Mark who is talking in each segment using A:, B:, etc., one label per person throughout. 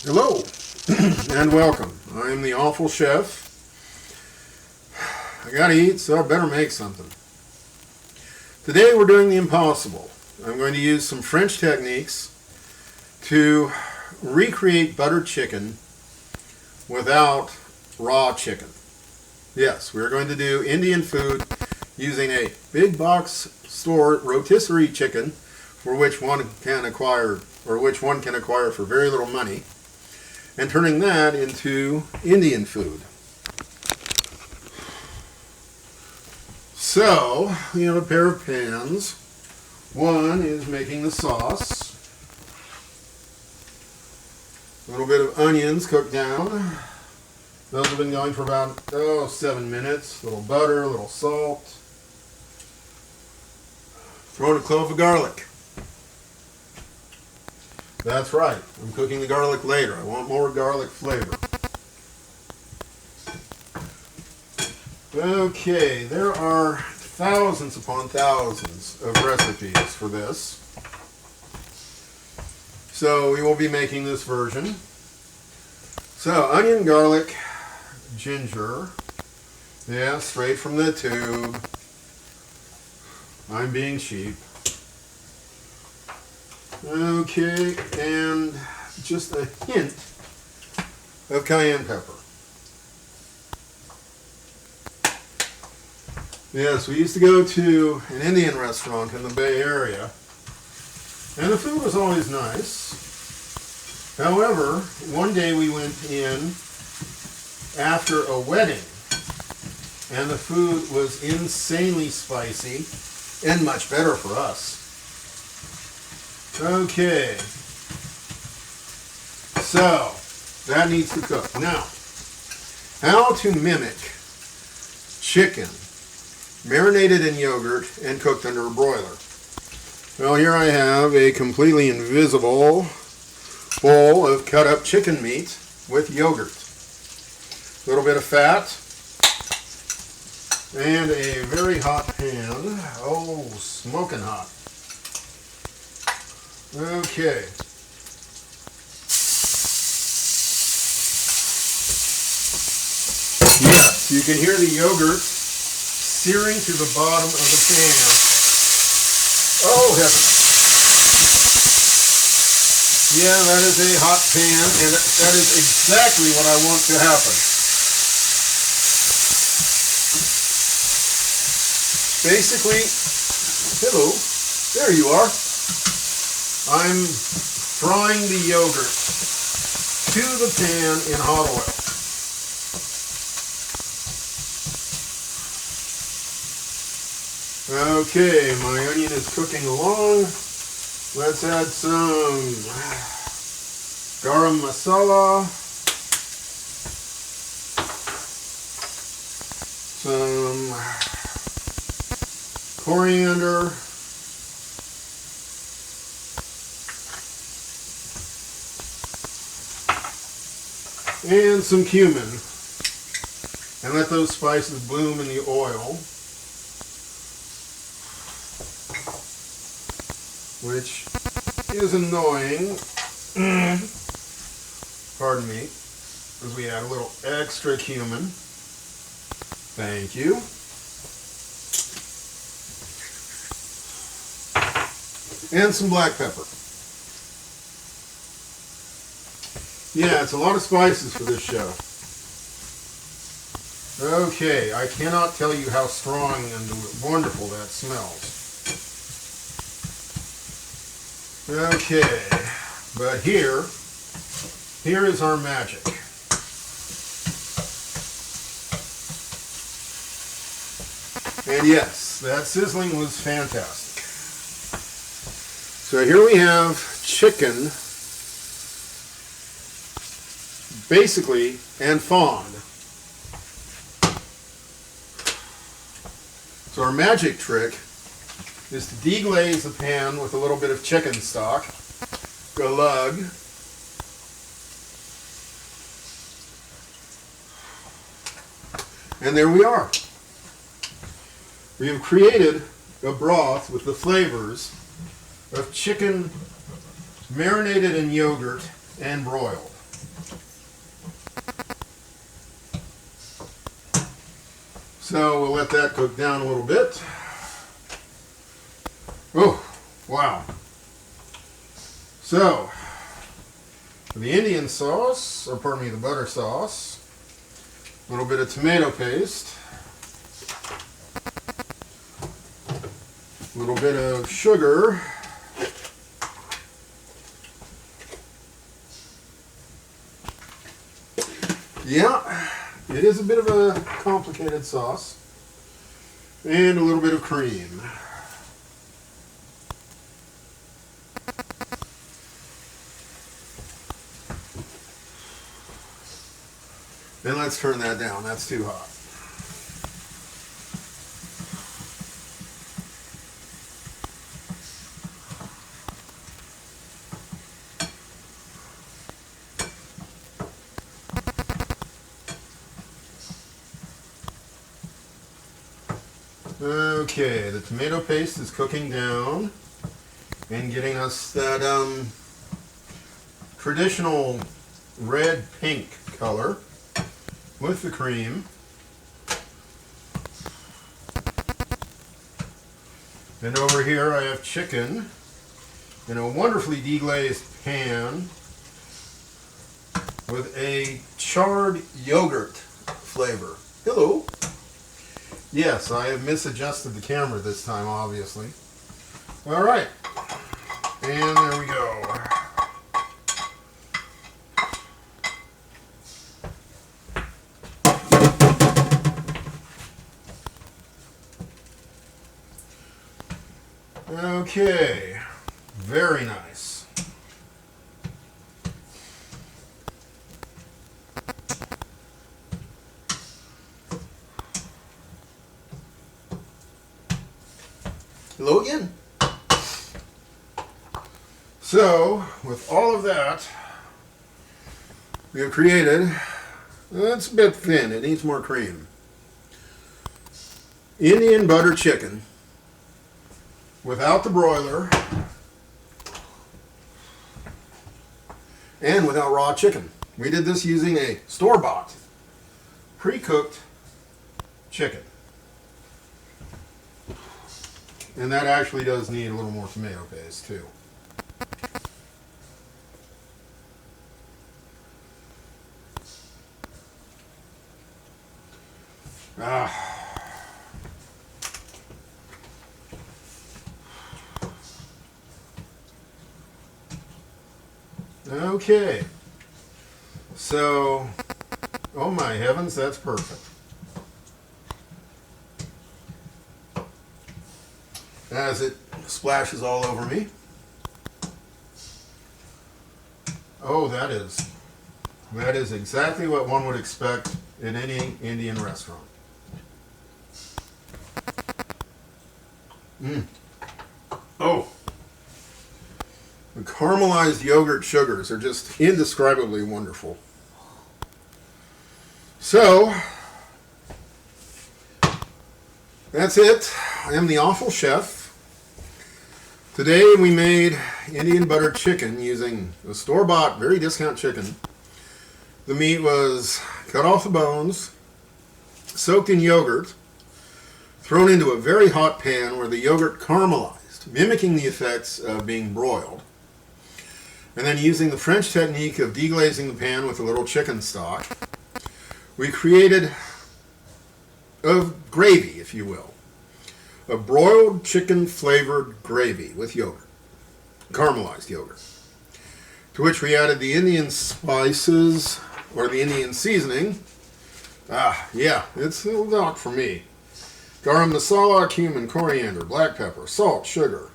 A: Hello and welcome. I'm the Awful Chef. I gotta eat, so I better make something. Today we're doing the impossible. I'm going to use some French techniques to recreate buttered chicken without raw chicken. Yes, we're going to do Indian food using a big box store rotisserie chicken for which one can acquire for very little money, and turning that into Indian food. So, we have a pair of pans. One is making the sauce. A little bit of onions cooked down. Those have been going for about 7 minutes. A little butter, a little salt. Throw in a clove of garlic. That's right, I'm cooking the garlic later. I want more garlic flavor. Okay, there are thousands upon thousands of recipes for this. So we will be making this version. So onion, garlic, ginger. Yeah, straight from the tube. I'm being cheap. Okay, and just a hint of cayenne pepper. Yes, we used to go to an Indian restaurant in the Bay Area, and the food was always nice. However, one day we went in after a wedding, and the food was insanely spicy and much better for us. Okay, so that needs to cook. Now, how to mimic chicken marinated in yogurt and cooked under a broiler. Well, here I have a completely invisible bowl of cut up chicken meat with yogurt. A little bit of fat and a very hot pan. Oh, smoking hot. Okay. Yes, you can hear the yogurt searing to the bottom of the pan. Oh, heaven. Yeah, that is a hot pan, and that is exactly what I want to happen. Basically, hello, there you are. I'm frying the yogurt to the pan in hot oil. Okay, my onion is cooking along. Let's add some Garam Masala, some Coriander, and some cumin, and let those spices bloom in the oil, which is annoying, pardon me, as we add a little extra cumin. Thank you. And some black pepper. Yeah, it's a lot of spices for this show. Okay, I cannot tell you how strong and wonderful that smells. Okay, but here is our magic. And yes, that sizzling was fantastic. So here we have chicken, basically, and fond. So our magic trick is to deglaze the pan with a little bit of chicken stock, galug, and there we are. We have created a broth with the flavors of chicken marinated in yogurt and broiled. So we'll let that cook down a little bit. Oh, wow. So, for the Indian sauce, or pardon me, the butter sauce, a little bit of tomato paste, a little bit of sugar, yeah, it is a bit of a complicated sauce, and a little bit of cream. Then let's turn that down. That's too hot. Okay, the tomato paste is cooking down and getting us that traditional red-pink color with the cream. And over here I have chicken in a wonderfully deglazed pan with a charred yogurt flavor. Hello. Yes, I have misadjusted the camera this time, obviously. All right. And there we go. Okay, very nice. Hello again. So, with all of that, we have created, it's a bit thin, it needs more cream, Indian butter chicken without the broiler and without raw chicken. We did this using a store-bought, pre-cooked chicken. And that actually does need a little more tomato paste too. Okay. So, oh my heavens, that's perfect. As it splashes all over me. Oh, that is exactly what one would expect in any Indian restaurant. Oh, the caramelized yogurt sugars are just indescribably wonderful. So, that's it. I am the awful chef. Today we made Indian butter chicken using a store-bought, very discount chicken. The meat was cut off the bones, soaked in yogurt, thrown into a very hot pan where the yogurt caramelized, mimicking the effects of being broiled. And then using the French technique of deglazing the pan with a little chicken stock, we created a gravy, if you will. A broiled chicken flavored gravy with yogurt, caramelized yogurt, to which we added the Indian spices or the Indian seasoning. Yeah, it's a lot for me. Garam Masala, Cumin, Coriander, black pepper, salt, sugar.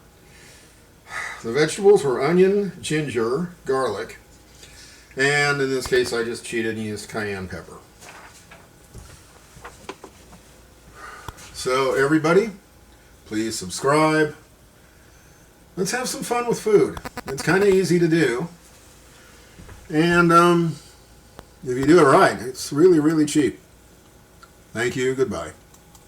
A: The vegetables were onion, ginger, garlic, and in this case I just cheated and used cayenne pepper. So everybody, please subscribe. Let's have some fun with food. It's kind of easy to do. And if you do it right, it's really, really cheap. Thank you. Goodbye.